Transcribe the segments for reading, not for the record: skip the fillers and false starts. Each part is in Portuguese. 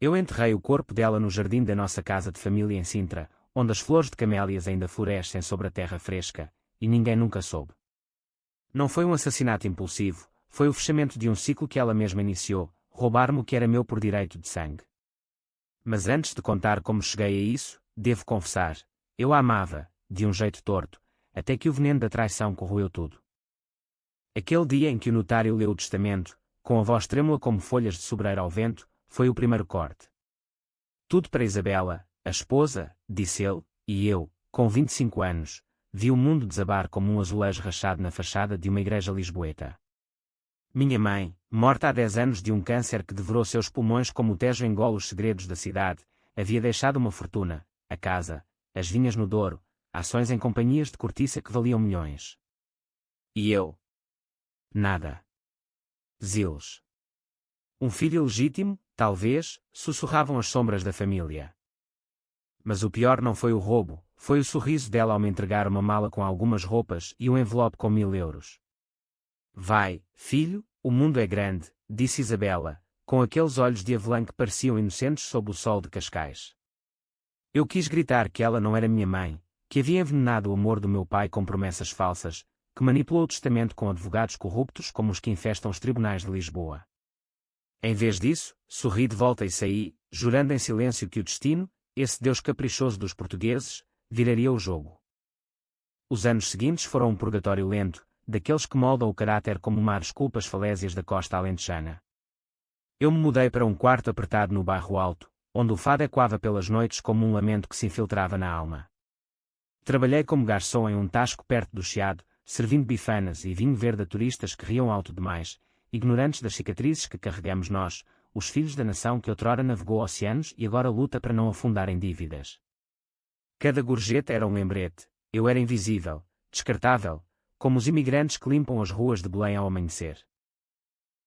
Eu enterrei o corpo dela no jardim da nossa casa de família em Sintra, onde as flores de camélias ainda florescem sobre a terra fresca, e ninguém nunca soube. Não foi um assassinato impulsivo, foi o fechamento de um ciclo que ela mesma iniciou, roubar-me o que era meu por direito de sangue. Mas antes de contar como cheguei a isso, devo confessar, eu a amava, de um jeito torto, até que o veneno da traição corroeu tudo. Aquele dia em que o notário leu o testamento, com a voz trêmula como folhas de sobreiro ao vento, foi o primeiro corte. Tudo para Isabela, a esposa, disse ele, e eu, com 25 anos, vi o mundo desabar como um azulejo rachado na fachada de uma igreja lisboeta. Minha mãe, morta há 10 anos de um câncer que devorou seus pulmões como o Tejo engole os segredos da cidade, havia deixado uma fortuna, a casa, as vinhas no Douro, ações em companhias de cortiça que valiam milhões. E eu? Nada. Zilos. Um filho legítimo, talvez, sussurravam as sombras da família. Mas o pior não foi o roubo, foi o sorriso dela ao me entregar uma mala com algumas roupas e um envelope com 1000 euros. Vai, filho, o mundo é grande, disse Isabela, com aqueles olhos de avelã que pareciam inocentes sob o sol de Cascais. Eu quis gritar que ela não era minha mãe, que havia envenenado o amor do meu pai com promessas falsas, que manipulou o testamento com advogados corruptos como os que infestam os tribunais de Lisboa. Em vez disso, sorri de volta e saí, jurando em silêncio que o destino, esse Deus caprichoso dos portugueses, viraria o jogo. Os anos seguintes foram um purgatório lento, daqueles que moldam o caráter como uma desculpa as falésias da costa alentejana. Eu me mudei para um quarto apertado no bairro Alto, onde o fado ecoava pelas noites como um lamento que se infiltrava na alma. Trabalhei como garçom em um tasco perto do Chiado, servindo bifanas e vinho verde a turistas que riam alto demais, ignorantes das cicatrizes que carregamos nós, os filhos da nação que outrora navegou oceanos e agora luta para não afundar em dívidas. Cada gorjeta era um lembrete, eu era invisível, descartável, como os imigrantes que limpam as ruas de Belém ao amanhecer.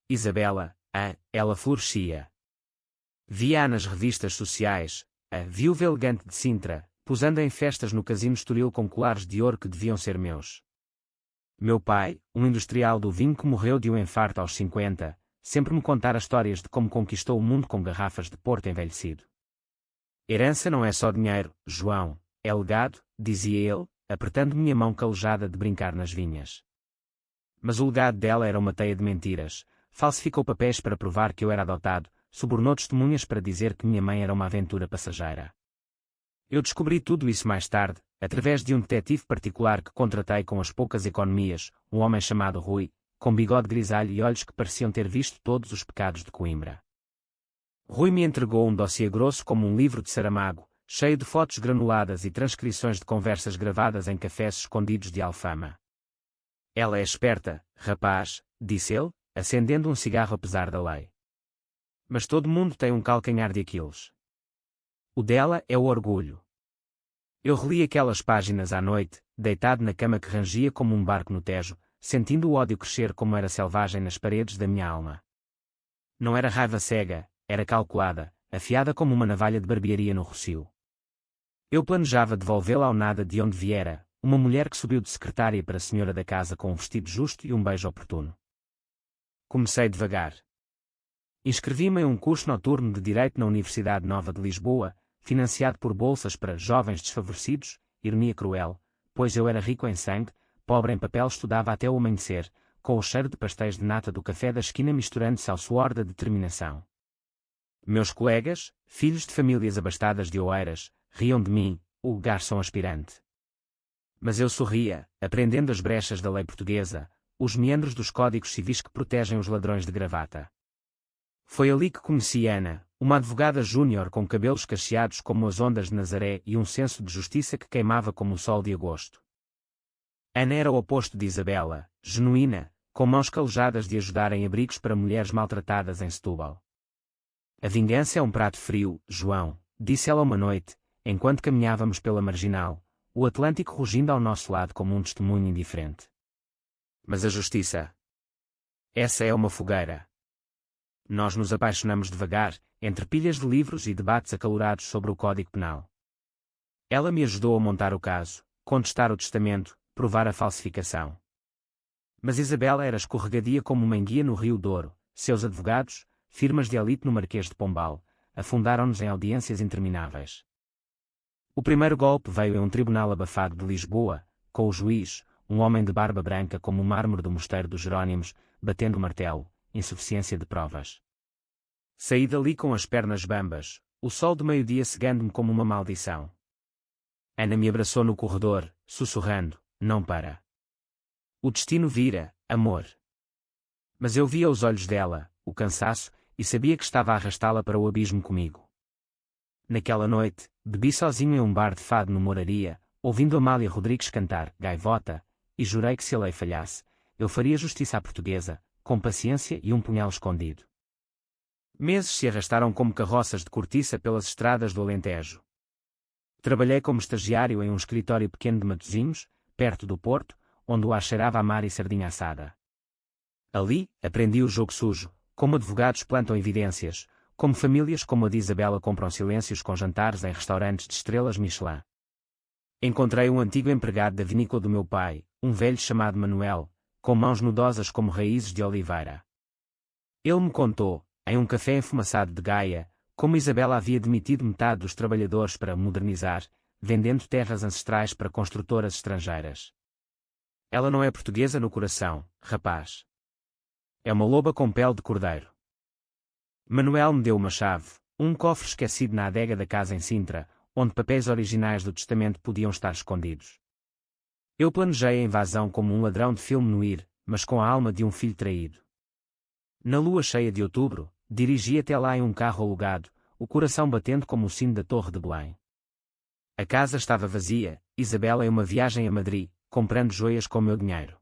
Isabela, ela florescia. Via-a nas revistas sociais, a viúva elegante de Sintra, posando em festas no Casino Estoril com colares de ouro que deviam ser meus. Meu pai, um industrial do vinho que morreu de um infarto aos 50, sempre me contara histórias de como conquistou o mundo com garrafas de Porto envelhecido. Herança não é só dinheiro, João, é legado, dizia ele, apertando minha mão calejada de brincar nas vinhas. Mas o legado dela era uma teia de mentiras, falsificou papéis para provar que eu era adotado, subornou testemunhas para dizer que minha mãe era uma aventura passageira. Eu descobri tudo isso mais tarde, através de um detetive particular que contratei com as poucas economias, um homem chamado Rui, com bigode grisalho e olhos que pareciam ter visto todos os pecados de Coimbra. Rui me entregou um dossiê grosso como um livro de Saramago, cheio de fotos granuladas e transcrições de conversas gravadas em cafés escondidos de Alfama. Ela é esperta, rapaz, disse ele, acendendo um cigarro apesar da lei. Mas todo mundo tem um calcanhar de Aquiles. O dela é o orgulho. Eu reli aquelas páginas à noite, deitado na cama que rangia como um barco no Tejo, sentindo o ódio crescer como era selvagem nas paredes da minha alma. Não era raiva cega, era calculada, afiada como uma navalha de barbearia no Rossio. Eu planejava devolvê-la ao nada de onde viera, uma mulher que subiu de secretária para a senhora da casa com um vestido justo e um beijo oportuno. Comecei devagar. Inscrevi-me em um curso noturno de Direito na Universidade Nova de Lisboa, financiado por bolsas para jovens desfavorecidos, ironia cruel, pois eu era rico em sangue, pobre em papel, estudava até o amanhecer, com o cheiro de pastéis de nata do café da esquina misturando-se ao suor da determinação. Meus colegas, filhos de famílias abastadas de Oeiras, riam de mim, o garçom aspirante. Mas eu sorria, aprendendo as brechas da lei portuguesa, os meandros dos códigos civis que protegem os ladrões de gravata. Foi ali que conheci Ana, uma advogada júnior com cabelos cacheados como as ondas de Nazaré e um senso de justiça que queimava como o sol de agosto. Ana era o oposto de Isabela, genuína, com mãos calejadas de ajudar em abrigos para mulheres maltratadas em Setúbal. A vingança é um prato frio, João, disse ela uma noite, enquanto caminhávamos pela marginal, o Atlântico rugindo ao nosso lado como um testemunho indiferente. Mas a justiça? Essa é uma fogueira. Nós nos apaixonamos devagar, entre pilhas de livros e debates acalorados sobre o Código Penal. Ela me ajudou a montar o caso, contestar o testamento, provar a falsificação. Mas Isabela era escorregadia como uma enguia no Rio Douro, seus advogados, firmas de elite no Marquês de Pombal, afundaram-nos em audiências intermináveis. O primeiro golpe veio em um tribunal abafado de Lisboa, com o juiz, um homem de barba branca como o mármore do mosteiro dos Jerónimos, batendo o martelo, insuficiência de provas. Saí dali com as pernas bambas, o sol do meio-dia cegando-me como uma maldição. Ana me abraçou no corredor, sussurrando, não para. O destino vira, amor. Mas eu via os olhos dela, o cansaço, e sabia que estava a arrastá-la para o abismo comigo. Naquela noite, bebi sozinho em um bar de fado no Moraria, ouvindo Amália Rodrigues cantar Gaivota, e jurei que se a lei falhasse, eu faria justiça à portuguesa, com paciência e um punhal escondido. Meses se arrastaram como carroças de cortiça pelas estradas do Alentejo. Trabalhei como estagiário em um escritório pequeno de Matosinhos, perto do Porto, onde o ar cheirava a mar e sardinha assada. Ali, aprendi o jogo sujo, como advogados plantam evidências, como famílias como a de Isabela compram silêncios com jantares em restaurantes de estrelas Michelin. Encontrei um antigo empregado da vinícola do meu pai, um velho chamado Manuel, com mãos nudosas como raízes de oliveira. Ele me contou, em um café enfumaçado de Gaia, como Isabela havia demitido metade dos trabalhadores para modernizar, vendendo terras ancestrais para construtoras estrangeiras. Ela não é portuguesa no coração, rapaz. É uma loba com pele de cordeiro. Manuel me deu uma chave, um cofre esquecido na adega da casa em Sintra, onde papéis originais do testamento podiam estar escondidos. Eu planejei a invasão como um ladrão de filme noir, mas com a alma de um filho traído. Na lua cheia de outubro, dirigi até lá em um carro alugado, o coração batendo como o sino da Torre de Belém. A casa estava vazia, Isabela em uma viagem a Madrid, comprando joias com meu dinheiro.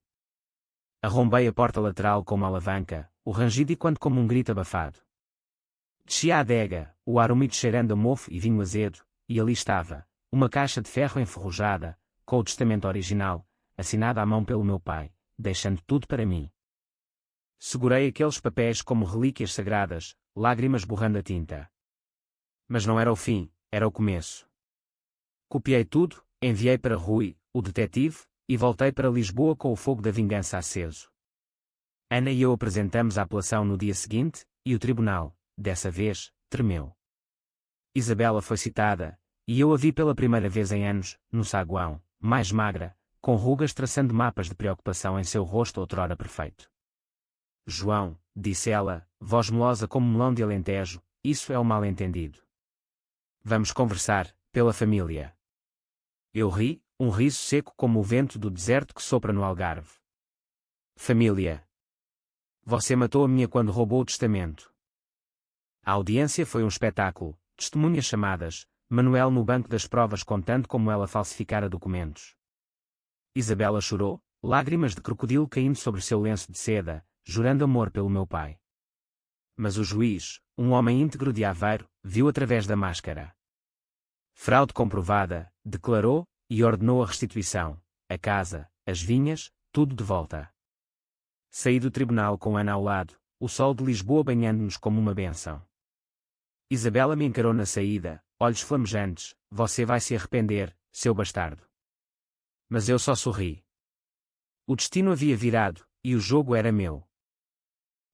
Arrombei a porta lateral com uma alavanca, o rangido ecoando como um grito abafado. Desci à adega, o ar úmido cheirando a mofo e vinho azedo, e ali estava, uma caixa de ferro enferrujada, com o testamento original, assinado à mão pelo meu pai, deixando tudo para mim. Segurei aqueles papéis como relíquias sagradas, lágrimas borrando a tinta. Mas não era o fim, era o começo. Copiei tudo, enviei para Rui, o detetive, e voltei para Lisboa com o fogo da vingança aceso. Ana e eu apresentamos a apelação no dia seguinte, e o tribunal, dessa vez, tremeu. Isabela foi citada, e eu a vi pela primeira vez em anos, no saguão, mais magra, com rugas traçando mapas de preocupação em seu rosto outrora perfeito. João, disse ela, voz melosa como melão de Alentejo, isso é um mal-entendido. Vamos conversar, pela família. Eu ri, um riso seco como o vento do deserto que sopra no Algarve. Família. Você matou a minha quando roubou o testamento. A audiência foi um espetáculo, testemunhas chamadas, Manuel no banco das provas contando como ela falsificara documentos. Isabela chorou, lágrimas de crocodilo caindo sobre seu lenço de seda, jurando amor pelo meu pai. Mas o juiz, um homem íntegro de Aveiro, viu através da máscara. Fraude comprovada, declarou, e ordenou a restituição, a casa, as vinhas, tudo de volta. Saí do tribunal com Ana ao lado, o sol de Lisboa banhando-nos como uma bênção. Isabela me encarou na saída, olhos flamejantes, você vai se arrepender, seu bastardo. Mas eu só sorri. O destino havia virado, e o jogo era meu.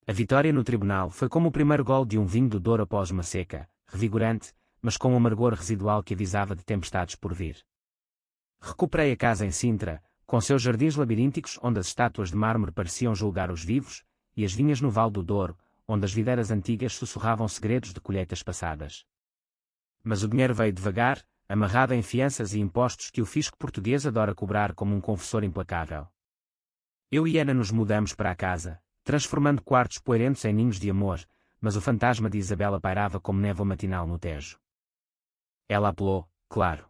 A vitória no tribunal foi como o primeiro gol de um vinho do Douro após uma seca, revigorante, mas com um amargor residual que avisava de tempestades por vir. Recuperei a casa em Sintra, com seus jardins labirínticos onde as estátuas de mármore pareciam julgar os vivos, e as vinhas no Vale do Douro, onde as videiras antigas sussurravam segredos de colheitas passadas. Mas o dinheiro veio devagar, amarrado em fianças e impostos que o fisco português adora cobrar como um confessor implacável. Eu e Ana nos mudamos para a casa, transformando quartos poeirentos em ninhos de amor, mas o fantasma de Isabela pairava como névoa matinal no Tejo. Ela apelou, claro.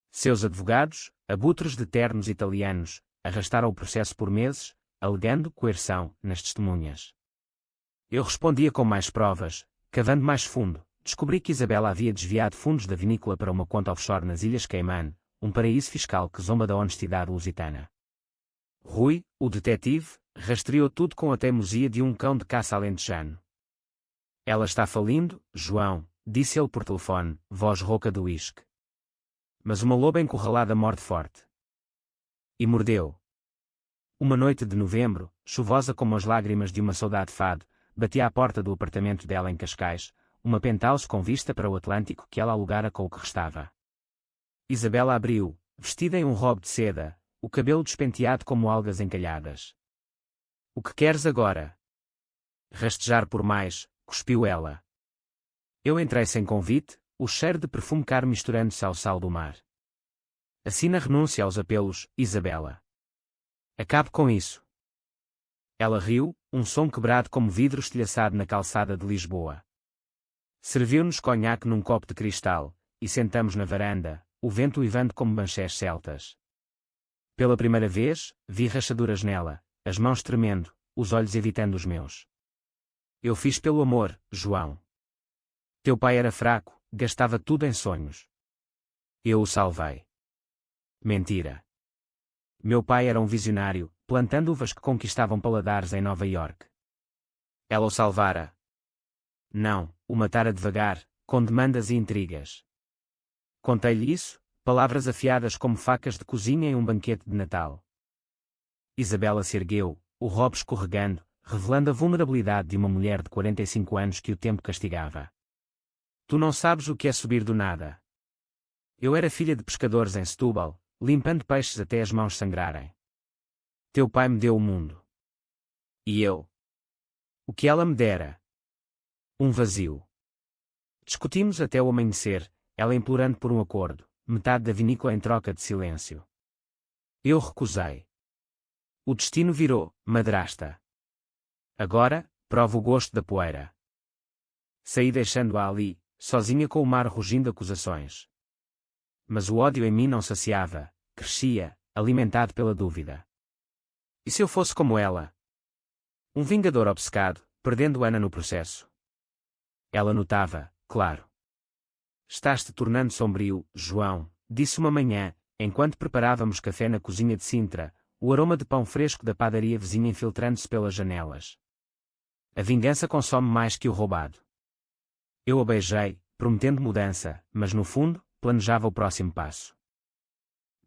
Seus advogados, abutres de ternos italianos, arrastaram o processo por meses, alegando coerção nas testemunhas. Eu respondia com mais provas, cavando mais fundo. Descobri que Isabela havia desviado fundos da vinícola para uma conta offshore nas Ilhas Caimán, um paraíso fiscal que zomba da honestidade lusitana. Rui, o detetive, rastreou tudo com a teimosia de um cão de caça alentejano. Ela está falindo, João, disse ele por telefone, voz rouca do uísque. Mas uma loba encurralada morde forte. E mordeu. Uma noite de novembro, chuvosa como as lágrimas de uma saudade fado, bati à porta do apartamento dela em Cascais, uma penthouse com vista para o Atlântico que ela alugara com o que restava. Isabela abriu, vestida em um robe de seda, o cabelo despenteado como algas encalhadas. "O que queres agora?" "Rastejar por mais", cuspiu ela. Eu entrei sem convite, o cheiro de perfume caro misturando-se ao sal do mar. "Assina renúncia aos apelos, Isabela. Acabe com isso." Ela riu, um som quebrado como vidro estilhaçado na calçada de Lisboa. Serviu-nos conhaque num copo de cristal, e sentamos na varanda, o vento uivando como banchés celtas. Pela primeira vez, vi rachaduras nela, as mãos tremendo, os olhos evitando os meus. "Eu fiz pelo amor, João. Teu pai era fraco, gastava tudo em sonhos. Eu o salvei." "Mentira. Meu pai era um visionário, plantando uvas que conquistavam paladares em Nova York." "Ela o salvara." "Não, o matara devagar, com demandas e intrigas." Contei-lhe isso, palavras afiadas como facas de cozinha em um banquete de Natal. Isabela se ergueu, o robe escorregando, revelando a vulnerabilidade de uma mulher de 45 anos que o tempo castigava. "Tu não sabes o que é subir do nada. Eu era filha de pescadores em Setúbal, limpando peixes até as mãos sangrarem. Teu pai me deu o mundo. E eu? O que ela me dera? Um vazio." Discutimos até o amanhecer, ela implorando por um acordo, metade da vinícola em troca de silêncio. Eu recusei. O destino virou, madrasta. Agora, provo o gosto da poeira. Saí deixando-a ali, sozinha com o mar rugindo acusações. Mas o ódio em mim não saciava, crescia, alimentado pela dúvida. E se eu fosse como ela? Um vingador obcecado, perdendo Ana no processo. Ela notava, claro. "Estás-te tornando sombrio, João", disse uma manhã, enquanto preparávamos café na cozinha de Sintra, o aroma de pão fresco da padaria vizinha infiltrando-se pelas janelas. "A vingança consome mais que o roubado." Eu a beijei, prometendo mudança, mas no fundo, planejava o próximo passo.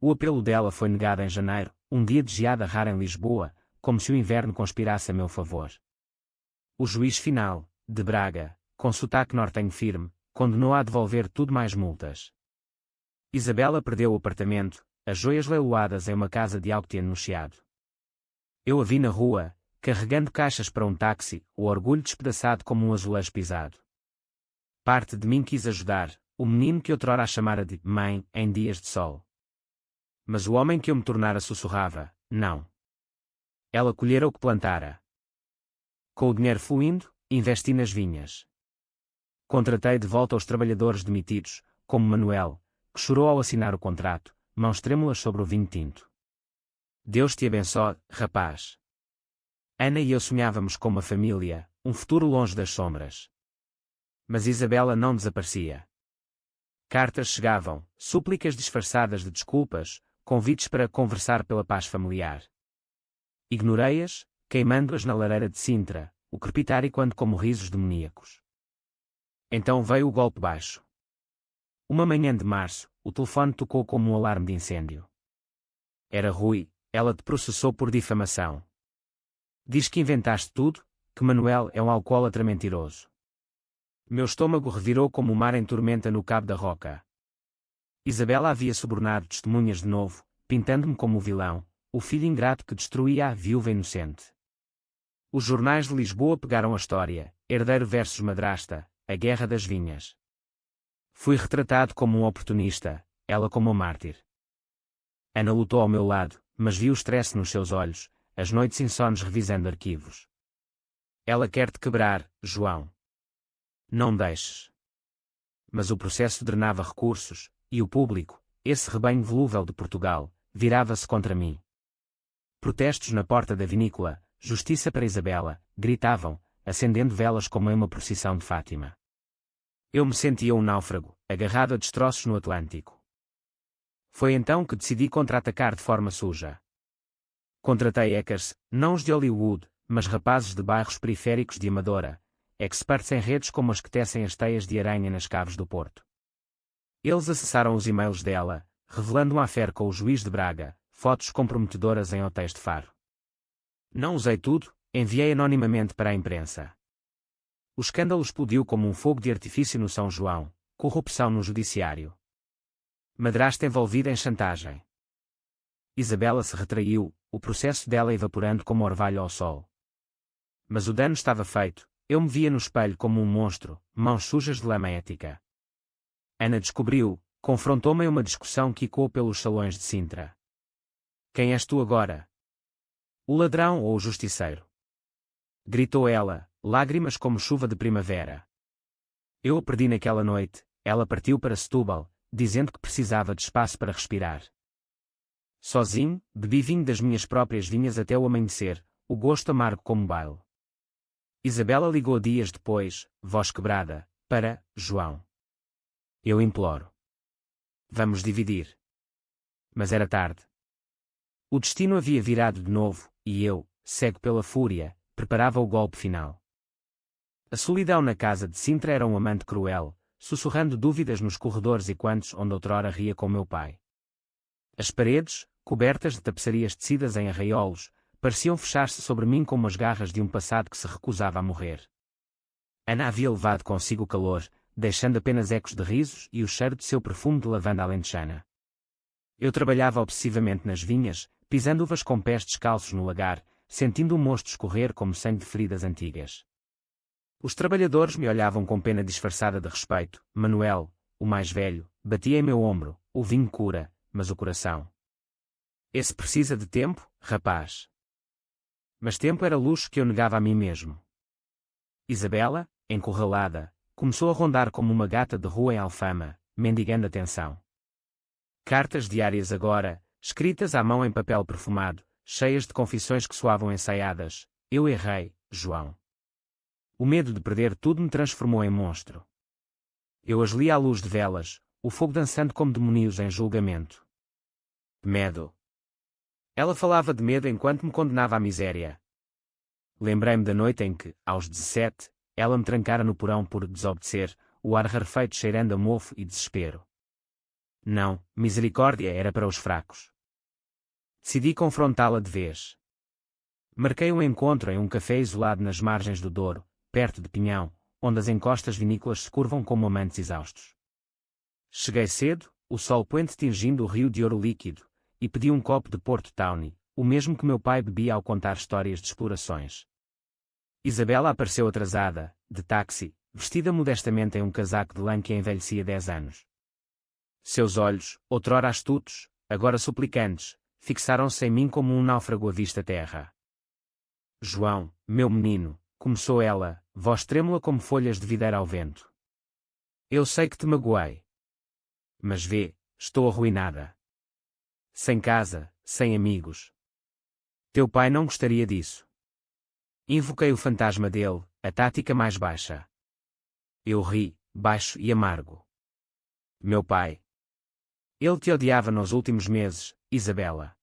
O apelo dela foi negado em janeiro, um dia de geada rara em Lisboa, como se o inverno conspirasse a meu favor. O juiz final, de Braga, com sotaque nortenho firme, condenou-a a devolver tudo mais multas. Isabela perdeu o apartamento, as joias leiloadas em uma casa de Alcotiano no Chiado. Eu a vi na rua, carregando caixas para um táxi, o orgulho despedaçado como um azulejo pisado. Parte de mim quis ajudar, o menino que outrora a chamara de mãe, em dias de sol. Mas o homem que eu me tornara sussurrava, não. Ela colhera o que plantara. Com o dinheiro fluindo, investi nas vinhas. Contratei de volta os trabalhadores demitidos, como Manuel, que chorou ao assinar o contrato, mãos trêmulas sobre o vinho tinto. Deus te abençoe, rapaz. Ana e eu sonhávamos com uma família, um futuro longe das sombras. Mas Isabela não desaparecia. Cartas chegavam, súplicas disfarçadas de desculpas, convites para conversar pela paz familiar. Ignorei-as, queimando-as na lareira de Sintra, o crepitar ecoando como risos demoníacos. Então veio o golpe baixo. Uma manhã de março, o telefone tocou como um alarme de incêndio. Era Rui, ela te processou por difamação. Diz que inventaste tudo, que Manuel é um alcoólatra mentiroso. Meu estômago revirou como o mar em tormenta no Cabo da Roca. Isabela havia subornado testemunhas de novo, pintando-me como o vilão, o filho ingrato que destruía a viúva inocente. Os jornais de Lisboa pegaram a história, herdeiro versus madrasta, a guerra das vinhas. Fui retratado como um oportunista, ela como um mártir. Ana lutou ao meu lado, mas vi o stress nos seus olhos, as noites insones revisando arquivos. Ela quer te quebrar, João. Não deixes. Mas o processo drenava recursos, e o público, esse rebanho volúvel de Portugal, virava-se contra mim. Protestos na porta da vinícola, justiça para Isabela, gritavam, acendendo velas como em uma procissão de Fátima. Eu me sentia um náufrago, agarrado a destroços no Atlântico. Foi então que decidi contra-atacar de forma suja. Contratei hackers, não os de Hollywood, mas rapazes de bairros periféricos de Amadora, experts em redes como as que tecem as teias de aranha nas caves do Porto. Eles acessaram os e-mails dela, revelando uma affaire com o juiz de Braga, fotos comprometedoras em hotéis de Faro. Não usei tudo, enviei anonimamente para a imprensa. O escândalo explodiu como um fogo de artifício no São João, corrupção no judiciário. Madrasta envolvida em chantagem. Isabela se retraiu, o processo dela evaporando como orvalho ao sol. Mas o dano estava feito, eu me via no espelho como um monstro, mãos sujas de lama ética. Ana descobriu, confrontou-me em uma discussão que ecoou pelos salões de Sintra. Quem és tu agora? O ladrão ou o justiceiro? Gritou ela, lágrimas como chuva de primavera. Eu a perdi naquela noite, ela partiu para Setúbal, dizendo que precisava de espaço para respirar. Sozinho, bebi vinho das minhas próprias vinhas até o amanhecer, o gosto amargo como baile. Isabela ligou dias depois, voz quebrada, para João. Eu imploro. Vamos dividir. Mas era tarde. O destino havia virado de novo, e eu, cego pela fúria, preparava o golpe final. A solidão na casa de Sintra era um amante cruel, sussurrando dúvidas nos corredores e cantos onde outrora ria com meu pai. As paredes, cobertas de tapeçarias tecidas em arraiolos, pareciam fechar-se sobre mim como as garras de um passado que se recusava a morrer. Ana havia levado consigo o calor, deixando apenas ecos de risos e o cheiro de seu perfume de lavanda alentejana. Eu trabalhava obsessivamente nas vinhas, pisando uvas com pés descalços no lagar, sentindo o mosto escorrer como sangue de feridas antigas. Os trabalhadores me olhavam com pena disfarçada de respeito. Manuel, o mais velho, batia em meu ombro. O vinho cura, mas o coração. Esse precisa de tempo, rapaz. Mas tempo era luxo que eu negava a mim mesmo. Isabela, encurralada, começou a rondar como uma gata de rua em Alfama, mendigando atenção. Cartas diárias agora, escritas à mão em papel perfumado, cheias de confissões que soavam ensaiadas. Eu errei, João. O medo de perder tudo me transformou em monstro. Eu as li à luz de velas, o fogo dançando como demónios em julgamento. Medo. Ela falava de medo enquanto me condenava à miséria. Lembrei-me da noite em que, aos 17, ela me trancara no porão por desobedecer, o ar rarefeito cheirando a mofo e desespero. Não, misericórdia era para os fracos. Decidi confrontá-la de vez. Marquei um encontro em um café isolado nas margens do Douro, perto de Pinhão, onde as encostas vinícolas se curvam como amantes exaustos. Cheguei cedo, o sol poente tingindo o rio de ouro líquido, e pedi um copo de Porto Tawny, o mesmo que meu pai bebia ao contar histórias de explorações. Isabela apareceu atrasada, de táxi, vestida modestamente em um casaco de lã que envelhecia 10 anos. Seus olhos, outrora astutos, agora suplicantes, fixaram-se em mim como um náufrago à vista terra. João, meu menino, começou ela, voz trêmula como folhas de videira ao vento. Eu sei que te magoei. Mas vê, estou arruinada. Sem casa, sem amigos. Teu pai não gostaria disso. Invoquei o fantasma dele, a tática mais baixa. Eu ri, baixo e amargo. Meu pai. Ele te odiava nos últimos meses, Isabela.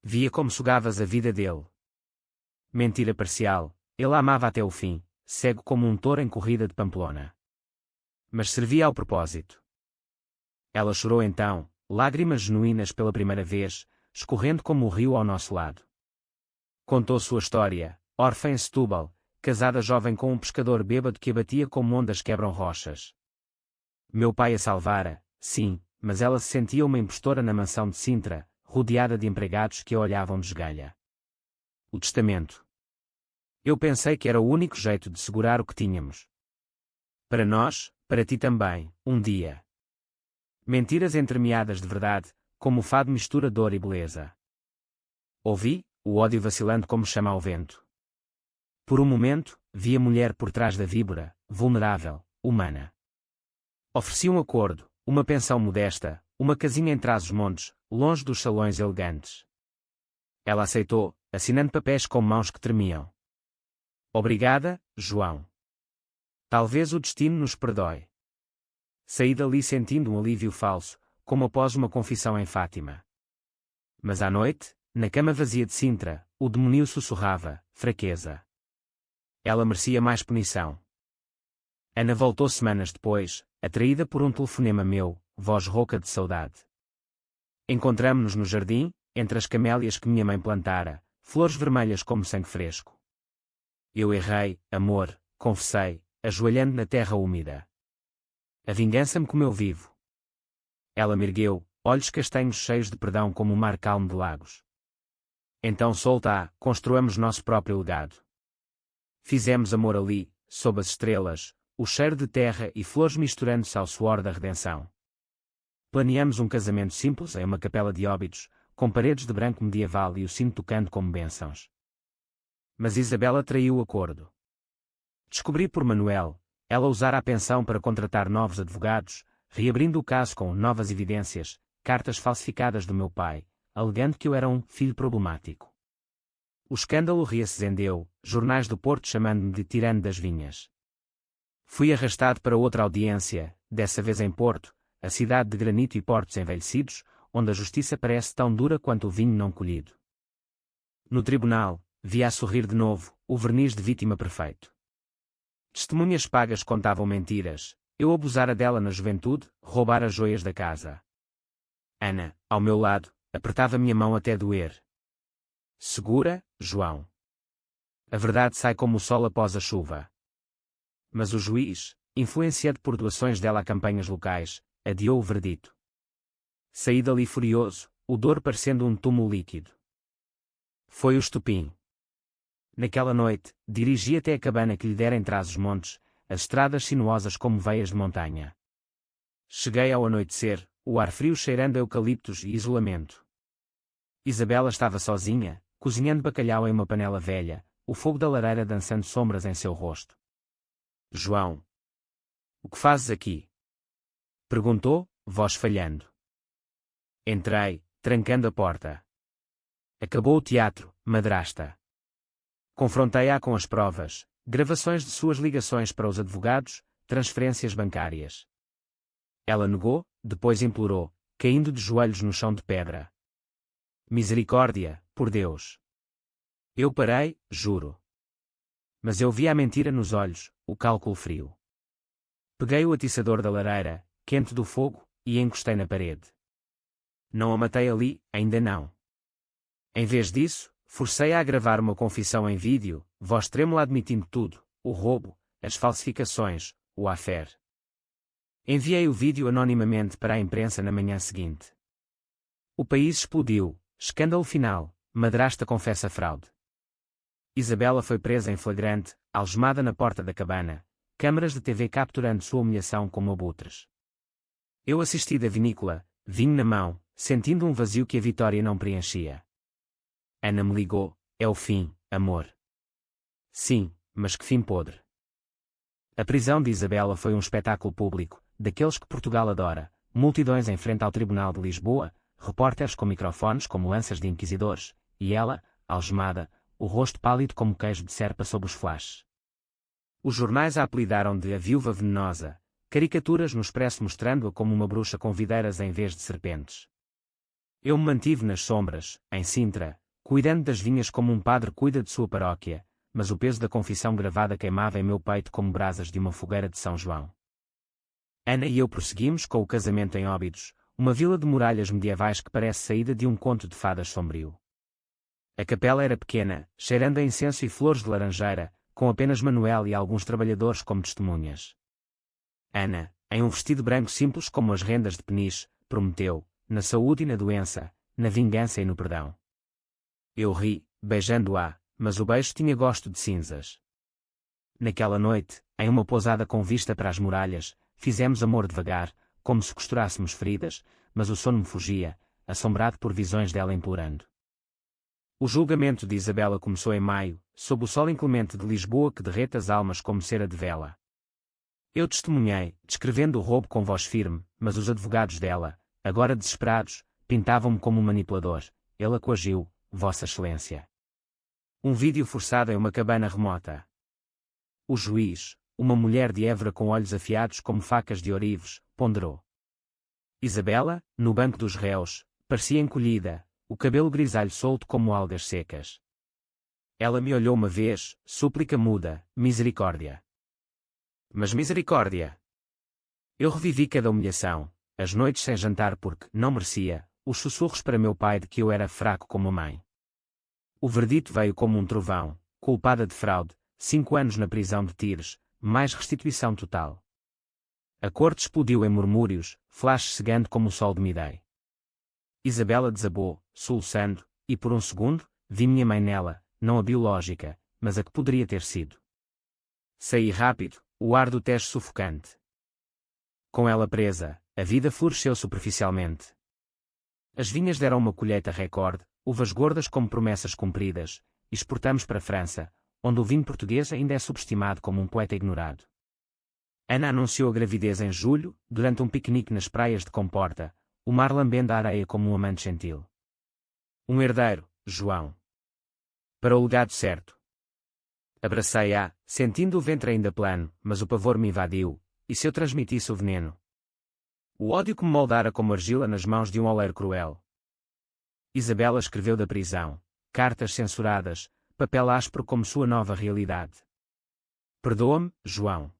Via como sugavas a vida dele. Mentira parcial, ele a amava até o fim, cego como um touro em corrida de Pamplona. Mas servia ao propósito. Ela chorou então, lágrimas genuínas pela primeira vez, escorrendo como o rio ao nosso lado. Contou sua história, órfã em Setúbal, casada jovem com um pescador bêbado que a batia como ondas quebram rochas. Meu pai a salvara, sim, mas ela se sentia uma impostora na mansão de Sintra, rodeada de empregados que a olhavam de esgalha. O testamento. Eu pensei que era o único jeito de segurar o que tínhamos. Para nós, para ti também, um dia. Mentiras entremeadas de verdade, como o fado mistura dor e beleza. Ouvi, o ódio vacilando como chama ao vento. Por um momento, vi a mulher por trás da víbora, vulnerável, humana. Ofereci um acordo, uma pensão modesta, uma casinha em Trás-os-Montes, longe dos salões elegantes. Ela aceitou, assinando papéis com mãos que tremiam. Obrigada, João. Talvez o destino nos perdoe. Saí dali sentindo um alívio falso, como após uma confissão em Fátima. Mas à noite, na cama vazia de Sintra, o demónio sussurrava, fraqueza. Ela merecia mais punição. Ana voltou semanas depois, atraída por um telefonema meu, voz rouca de saudade. Encontramo-nos no jardim, entre as camélias que minha mãe plantara, flores vermelhas como sangue fresco. Eu errei, amor, confessei, ajoelhando na terra úmida. A vingança me comeu vivo. Ela me ergueu, olhos castanhos cheios de perdão como o mar calmo de lagos. Então solta-a, construamos nosso próprio legado. Fizemos amor ali, sob as estrelas, o cheiro de terra e flores misturando-se ao suor da redenção. Planeamos um casamento simples em uma capela de óbidos, com paredes de branco medieval e o sino tocando como bênçãos. Mas Isabela traiu o acordo. Descobri por Manuel, ela usara a pensão para contratar novos advogados, reabrindo o caso com novas evidências, cartas falsificadas do meu pai, alegando que eu era um filho problemático. O escândalo reacendeu, jornais do Porto chamando-me de tirano das vinhas. Fui arrastado para outra audiência, dessa vez em Porto, a cidade de granito e portos envelhecidos, onde a justiça parece tão dura quanto o vinho não colhido. No tribunal, vi a sorrir de novo, o verniz de vítima perfeito. Testemunhas pagas contavam mentiras, eu abusara dela na juventude, roubara as joias da casa. Ana, ao meu lado, apertava minha mão até doer. Segura, João. A verdade sai como o sol após a chuva. Mas o juiz, influenciado por doações dela a campanhas locais, adiou o verdito. Saí dali furioso, o dor parecendo um túmulo líquido. Foi o estupim. Naquela noite, dirigi até a cabana que lhe dera em Trás-os-Montes, as estradas sinuosas como veias de montanha. Cheguei ao anoitecer, o ar frio cheirando a eucaliptos e isolamento. Isabela estava sozinha, cozinhando bacalhau em uma panela velha, o fogo da lareira dançando sombras em seu rosto. João. O que fazes aqui? Perguntou, voz falhando. Entrei, trancando a porta. Acabou o teatro, madrasta. Confrontei-a com as provas, gravações de suas ligações para os advogados, transferências bancárias. Ela negou, depois implorou, caindo de joelhos no chão de pedra. Misericórdia, por Deus. Eu parei, juro. Mas eu vi a mentira nos olhos, o cálculo frio. Peguei o atiçador da lareira, quente do fogo, e encostei na parede. Não a matei ali, ainda não. Em vez disso, forcei-a a gravar uma confissão em vídeo, voz trêmula admitindo tudo, o roubo, as falsificações, o affaire. Enviei o vídeo anonimamente para a imprensa na manhã seguinte. O país explodiu, escândalo final, madrasta confessa fraude. Isabela foi presa em flagrante, algemada na porta da cabana, câmaras de TV capturando sua humilhação como abutres. Eu assisti da vinícola, vinho na mão, sentindo um vazio que a vitória não preenchia. Ana me ligou, é o fim, amor. Sim, mas que fim podre. A prisão de Isabela foi um espetáculo público, daqueles que Portugal adora, multidões em frente ao Tribunal de Lisboa, repórteres com microfones como lanças de inquisidores, e ela, algemada, o rosto pálido como queijo de serpa sob os flashes. Os jornais a apelidaram de a viúva venenosa, caricaturas no Expresso mostrando-a como uma bruxa com videiras em vez de serpentes. Eu me mantive nas sombras, em Sintra, cuidando das vinhas como um padre cuida de sua paróquia, mas o peso da confissão gravada queimava em meu peito como brasas de uma fogueira de São João. Ana e eu prosseguimos com o casamento em Óbidos, uma vila de muralhas medievais que parece saída de um conto de fadas sombrio. A capela era pequena, cheirando a incenso e flores de laranjeira, com apenas Manuel e alguns trabalhadores como testemunhas. Ana, em um vestido branco simples como as rendas de Peniche, prometeu, na saúde e na doença, na vingança e no perdão. Eu ri, beijando-a, mas o beijo tinha gosto de cinzas. Naquela noite, em uma pousada com vista para as muralhas, fizemos amor devagar, como se costurássemos feridas, mas o sono me fugia, assombrado por visões dela implorando. O julgamento de Isabela começou em maio, sob o sol inclemente de Lisboa que derrete as almas como cera de vela. Eu testemunhei, descrevendo o roubo com voz firme, mas os advogados dela, agora desesperados, pintavam-me como um manipulador. Ele a coagiu, Vossa Excelência. Um vídeo forçado em uma cabana remota. O juiz, uma mulher de Évora com olhos afiados como facas de ourives, ponderou. Isabela, no banco dos réus, parecia encolhida, o cabelo grisalho solto como algas secas. Ela me olhou uma vez, súplica muda, misericórdia. Mas misericórdia! Eu revivi cada humilhação, as noites sem jantar porque não merecia, os sussurros para meu pai de que eu era fraco como a mãe. O verdito veio como um trovão, culpada de fraude, 5 anos na prisão de Tires, mais restituição total. A corte explodiu em murmúrios, flashes cegando como o sol de Midei. Isabela desabou, soluçando, e por um segundo, vi minha mãe nela, não a biológica, mas a que poderia ter sido. Saí rápido, o ar do Tejo sufocante. Com ela presa, a vida floresceu superficialmente. As vinhas deram uma colheita recorde, uvas gordas como promessas cumpridas, e exportamos para a França, onde o vinho português ainda é subestimado como um poeta ignorado. Ana anunciou a gravidez em julho, durante um piquenique nas praias de Comporta, o mar lambendo a areia como um amante gentil. Um herdeiro, João. Para o legado certo. Abracei-a, sentindo o ventre ainda plano, mas o pavor me invadiu, e se eu transmitisse o veneno? O ódio que me moldara como argila nas mãos de um oleiro cruel. Isabela escreveu da prisão, cartas censuradas, papel áspero como sua nova realidade. Perdoa-me, João.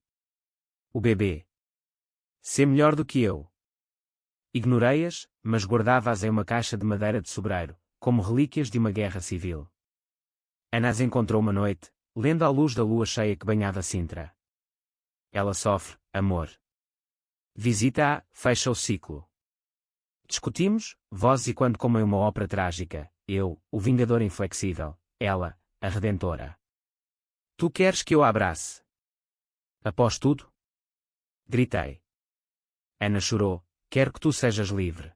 O bebê. Sê melhor do que eu. Ignorei-as, mas guardava-as em uma caixa de madeira de sobreiro, como relíquias de uma guerra civil. Ana as encontrou uma noite, lendo à luz da lua cheia que banhava Sintra. Ela sofre, amor. Visita-a, fecha o ciclo. Discutimos, vozes e quando como em uma ópera trágica, eu, o vingador inflexível, ela, a redentora. Tu queres que eu a abrace? Após tudo? Gritei. Ana chorou, quero que tu sejas livre.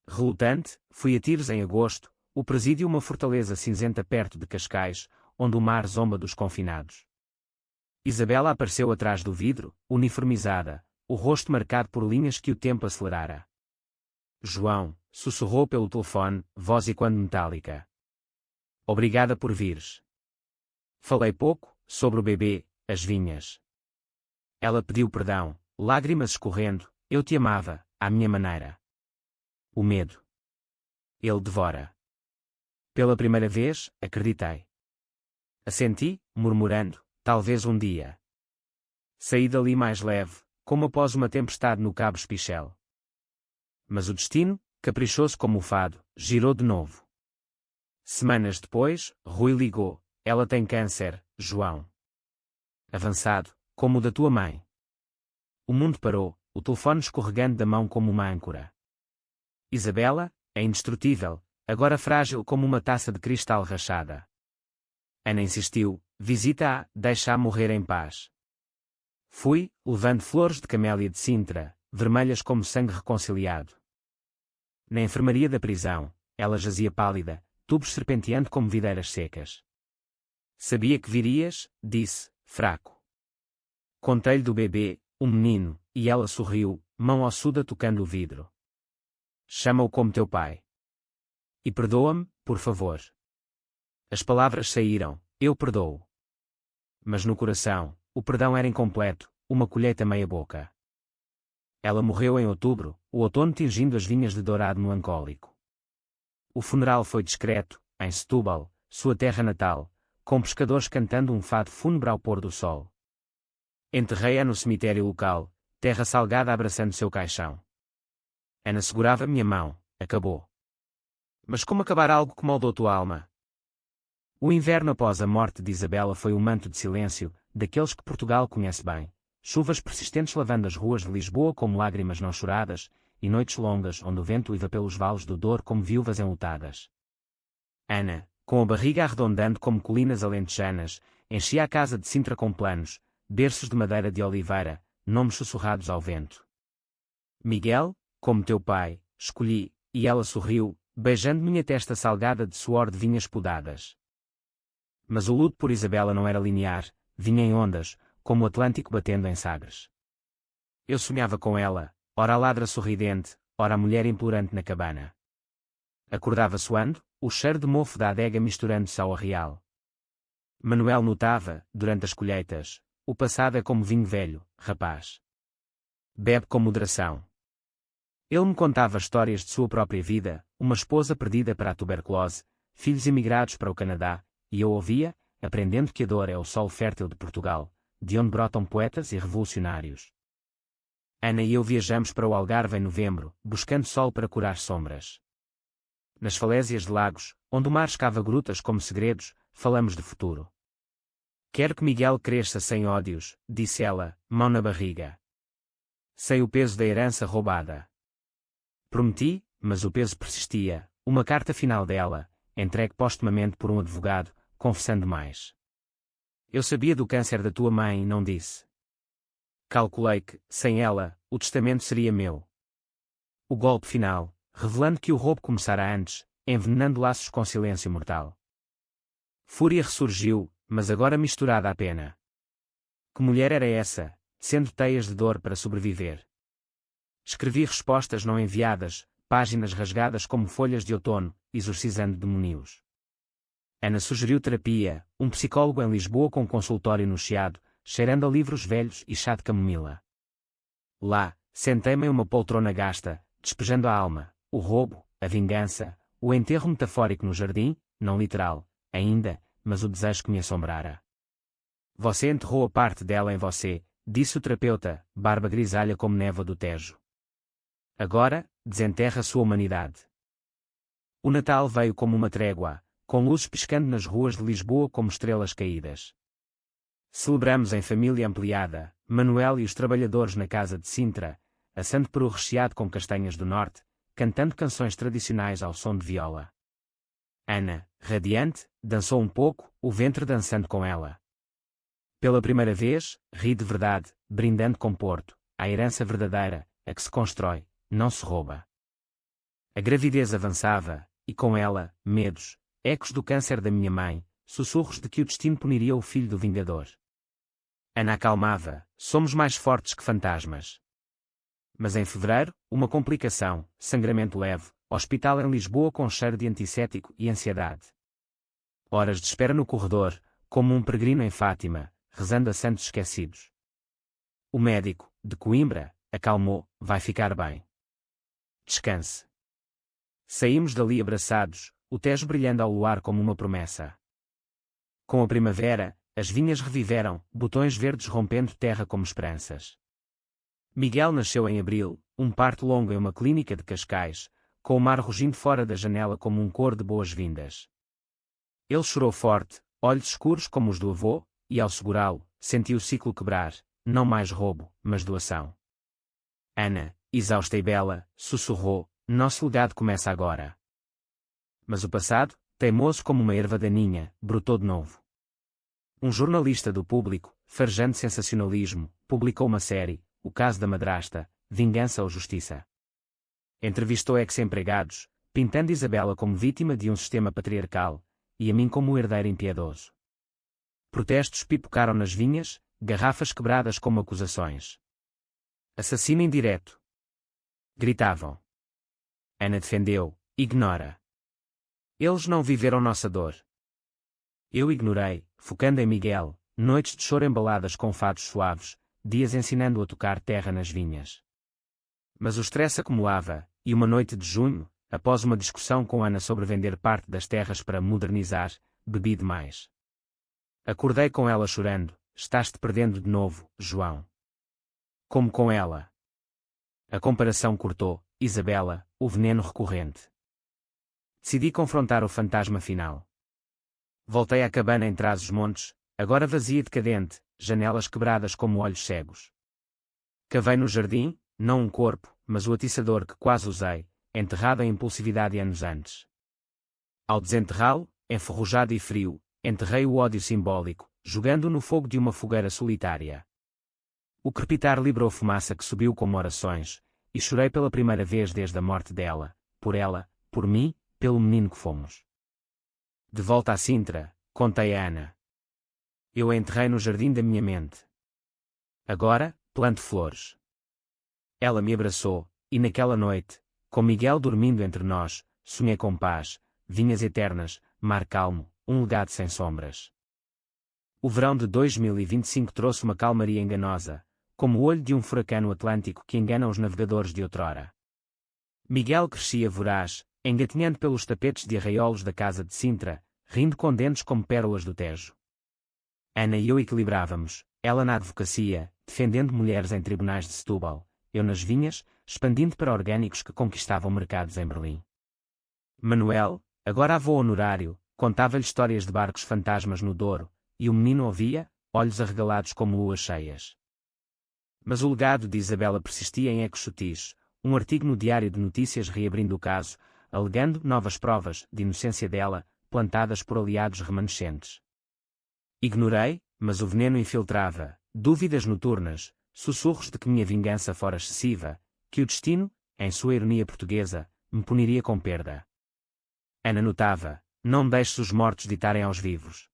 Relutante, fui a Tires em agosto, o presídio uma fortaleza cinzenta perto de Cascais, onde o mar zomba dos confinados. Isabela apareceu atrás do vidro, uniformizada, o rosto marcado por linhas que o tempo acelerara. João, sussurrou pelo telefone, voz e quando metálica. Obrigada por vires. Falei pouco, sobre o bebê, as vinhas. Ela pediu perdão, lágrimas escorrendo, eu te amava, à minha maneira. O medo. Ele devora. Pela primeira vez, acreditei. Assenti, murmurando, talvez um dia. Saí dali mais leve, como após uma tempestade no Cabo Espichel. Mas o destino, caprichoso como o fado, girou de novo. Semanas depois, Rui ligou, ela tem câncer, João. Avançado, como o da tua mãe. O mundo parou, o telefone escorregando da mão como uma âncora. Isabela, é indestrutível, agora frágil como uma taça de cristal rachada. Ana insistiu, visita-a, deixa-a morrer em paz. Fui, levando flores de camélia de Sintra, vermelhas como sangue reconciliado. Na enfermaria da prisão, ela jazia pálida, tubos serpenteando como videiras secas. Sabia que virias, disse, fraco. Contei-lhe do bebê, um menino, e ela sorriu, mão ossuda tocando o vidro. Chama-o como teu pai. E perdoa-me, por favor. As palavras saíram, eu perdoo. Mas no coração, o perdão era incompleto, uma colheita meia boca. Ela morreu em outubro, o outono tingindo as vinhas de dourado melancólico. O funeral foi discreto, em Setúbal, sua terra natal, com pescadores cantando um fado fúnebre ao pôr do sol. Enterrei-a no cemitério local, terra salgada abraçando seu caixão. Ana segurava minha mão, acabou. Mas como acabar algo que moldou tua alma? O inverno após a morte de Isabela foi um manto de silêncio, daqueles que Portugal conhece bem, chuvas persistentes lavando as ruas de Lisboa como lágrimas não choradas, e noites longas onde o vento uiva pelos vales do Douro como viúvas enlutadas. Ana, com a barriga arredondando como colinas alentejanas, enchia a casa de Sintra com planos, berços de madeira de oliveira, nomes sussurrados ao vento. Miguel, como teu pai, escolhi, e ela sorriu, beijando minha testa salgada de suor de vinhas podadas. Mas o luto por Isabela não era linear, vinha em ondas, como o Atlântico batendo em Sagres. Eu sonhava com ela, ora a ladra sorridente, ora a mulher implorante na cabana. Acordava suando, o cheiro de mofo da adega misturando-se ao arreal. Manuel notava, durante as colheitas, o passado é como vinho velho, rapaz. Bebe com moderação. Ele me contava histórias de sua própria vida, uma esposa perdida para a tuberculose, filhos emigrados para o Canadá, e eu ouvia, aprendendo que a dor é o solo fértil de Portugal, de onde brotam poetas e revolucionários. Ana e eu viajamos para o Algarve em novembro, buscando sol para curar sombras. Nas falésias de lagos, onde o mar escava grutas como segredos, falamos de futuro. Quero que Miguel cresça sem ódios, disse ela, mão na barriga. Sem o peso da herança roubada. Prometi, mas o peso persistia, uma carta final dela, entregue postumamente por um advogado, confessando mais. Eu sabia do câncer da tua mãe e não disse. Calculei que, sem ela, o testamento seria meu. O golpe final, revelando que o roubo começara antes, envenenando laços com silêncio mortal. Fúria ressurgiu, mas agora misturada à pena. Que mulher era essa, sendo teias de dor para sobreviver? Escrevi respostas não enviadas, páginas rasgadas como folhas de outono, exorcizando demónios. Ana sugeriu terapia, um psicólogo em Lisboa com consultório no Chiado, cheirando a livros velhos e chá de camomila. Lá, sentei-me em uma poltrona gasta, despejando a alma, o roubo, a vingança, o enterro metafórico no jardim, não literal, ainda, mas o desejo que me assombrara. Você enterrou a parte dela em você, disse o terapeuta, barba grisalha como névoa do Tejo. Agora, desenterra sua humanidade. O Natal veio como uma trégua, com luzes piscando nas ruas de Lisboa como estrelas caídas. Celebramos em família ampliada, Manuel e os trabalhadores na casa de Sintra, assando peru recheado com castanhas do norte, cantando canções tradicionais ao som de viola. Ana, radiante, dançou um pouco, o ventre dançando com ela. Pela primeira vez, ri de verdade, brindando com Porto, a herança verdadeira, a que se constrói, não se rouba. A gravidez avançava, e com ela, medos, ecos do câncer da minha mãe, sussurros de que o destino puniria o filho do vingador. Ana acalmava, somos mais fortes que fantasmas. Mas em fevereiro, uma complicação, sangramento leve, hospital em Lisboa com cheiro de antisséptico e ansiedade. Horas de espera no corredor, como um peregrino em Fátima, rezando a santos esquecidos. O médico, de Coimbra, acalmou, vai ficar bem. Descanse. Saímos dali abraçados, o Tejo brilhando ao luar como uma promessa. Com a primavera, as vinhas reviveram, botões verdes rompendo terra como esperanças. Miguel nasceu em abril, um parto longo em uma clínica de Cascais, com o mar rugindo fora da janela como um cor de boas-vindas. Ele chorou forte, olhos escuros como os do avô, e ao segurá-lo, sentiu o ciclo quebrar, não mais roubo, mas doação. Ana, exausta e bela, sussurrou, nosso legado começa agora. Mas o passado, teimoso como uma erva daninha, brotou de novo. Um jornalista do Público, farejando sensacionalismo, publicou uma série, O Caso da Madrasta, Vingança ou Justiça. Entrevistou ex-empregados, pintando Isabela como vítima de um sistema patriarcal, e a mim como o herdeiro impiedoso. Protestos pipocaram nas vinhas, garrafas quebradas como acusações. Assassino indireto. Gritavam. Ana defendeu, ignora. Eles não viveram nossa dor. Eu ignorei, focando em Miguel, noites de choro embaladas com fados suaves, dias ensinando-o a tocar terra nas vinhas. Mas o stress acumulava, e uma noite de junho, após uma discussão com Ana sobre vender parte das terras para modernizar, bebi demais. Acordei com ela chorando, estás-te perdendo de novo, João. Como com ela. A comparação cortou, Isabela, o veneno recorrente. Decidi confrontar o fantasma final. Voltei à cabana em Trás-os-Montes, agora vazia e decadente, janelas quebradas como olhos cegos. Cavei no jardim, não um corpo, mas o atiçador que quase usei, enterrado em impulsividade anos antes. Ao desenterrá-lo, enferrujado e frio, enterrei o ódio simbólico, jogando-o no fogo de uma fogueira solitária. O crepitar liberou fumaça que subiu como orações, e chorei pela primeira vez desde a morte dela, por mim, pelo menino que fomos. De volta a Sintra, contei a Ana. Eu a enterrei no jardim da minha mente. Agora, planto flores. Ela me abraçou, e naquela noite, com Miguel dormindo entre nós, sonhei com paz, vinhas eternas, mar calmo, um legado sem sombras. O verão de 2025 trouxe uma calmaria enganosa, como o olho de um furacão no Atlântico que engana os navegadores de outrora. Miguel crescia voraz, engatinhando pelos tapetes de arraiolos da casa de Sintra, rindo com dentes como pérolas do Tejo. Ana e eu equilibrávamos, ela na advocacia, defendendo mulheres em tribunais de Setúbal, eu nas vinhas, expandindo para orgânicos que conquistavam mercados em Berlim. Manuel, agora avô honorário, contava-lhe histórias de barcos fantasmas no Douro, e o menino ouvia, olhos arregalados como luas cheias. Mas o legado de Isabela persistia em ecos sutis, um artigo no Diário de Notícias reabrindo o caso, alegando novas provas de inocência dela, plantadas por aliados remanescentes. Ignorei, mas o veneno infiltrava, dúvidas noturnas, sussurros de que minha vingança fora excessiva, que o destino, em sua ironia portuguesa, me puniria com perda. Ana notava, não deixes os mortos ditarem aos vivos.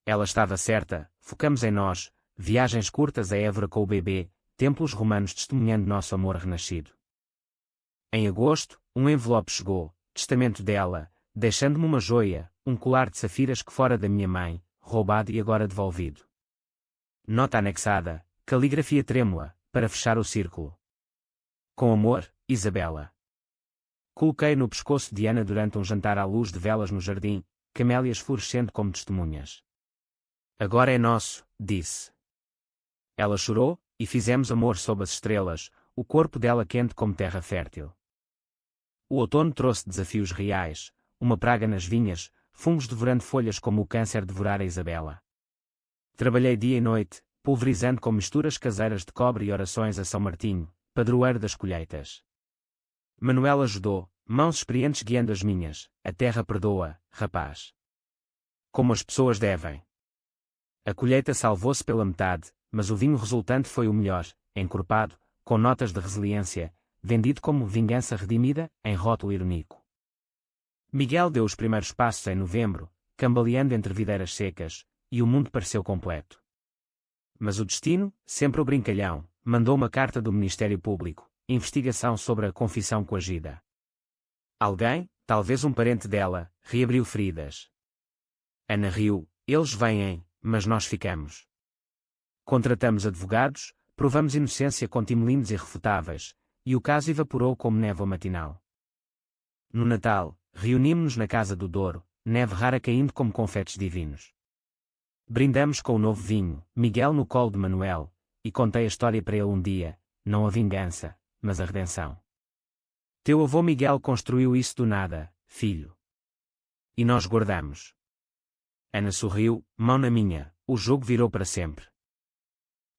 Ela estava certa, focamos em nós, viagens curtas a Évora com o bebê, templos romanos testemunhando nosso amor renascido. Em agosto, um envelope chegou, testamento dela, deixando-me uma joia, um colar de safiras que fora da minha mãe, roubado e agora devolvido. Nota anexada, caligrafia trêmula, para fechar o círculo. Com amor, Isabela. Coloquei no pescoço de Ana durante um jantar à luz de velas no jardim, camélias florescendo como testemunhas. Agora é nosso, disse. Ela chorou, e fizemos amor sob as estrelas, o corpo dela quente como terra fértil. O outono trouxe desafios reais, uma praga nas vinhas, fungos devorando folhas como o câncer devorara Isabela. Trabalhei dia e noite, pulverizando com misturas caseiras de cobre e orações a São Martinho, padroeiro das colheitas. Manuel ajudou, mãos experientes guiando as minhas, a terra perdoa, rapaz. Como as pessoas devem. A colheita salvou-se pela metade, mas o vinho resultante foi o melhor, encorpado, com notas de resiliência, vendido como vingança redimida, em rótulo irónico. Miguel deu os primeiros passos em novembro, cambaleando entre videiras secas, e o mundo pareceu completo. Mas o destino, sempre o brincalhão, mandou uma carta do Ministério Público, investigação sobre a confissão coagida. Alguém, talvez um parente dela, reabriu feridas. Ana riu, eles vêm, mas nós ficamos. Contratamos advogados, provamos inocência com timolinhos irrefutáveis, e o caso evaporou como névoa matinal. No Natal, reunimos-nos na Casa do Douro, neve rara caindo como confetes divinos. Brindamos com o novo vinho, Miguel no colo de Manuel, e contei a história para ele um dia, não a vingança, mas a redenção. Teu avô Miguel construiu isso do nada, filho. E nós guardamos. Ana sorriu, mão na minha, o jogo virou para sempre.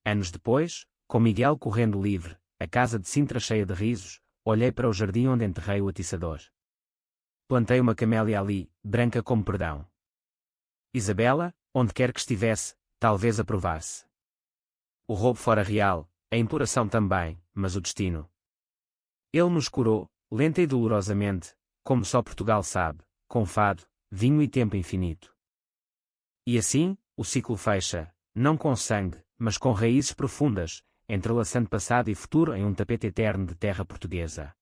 Anos depois, com Miguel correndo livre, a casa de Sintra cheia de risos, olhei para o jardim onde enterrei o atiçador. Plantei uma camélia ali, branca como perdão. Isabela, onde quer que estivesse, talvez aprovasse. O roubo fora real, a imploração também, mas o destino. Ele nos curou, lenta e dolorosamente, como só Portugal sabe, com fado, vinho e tempo infinito. E assim, o ciclo fecha, não com sangue, mas com raízes profundas, entrelaçando passado e futuro em um tapete eterno de terra portuguesa.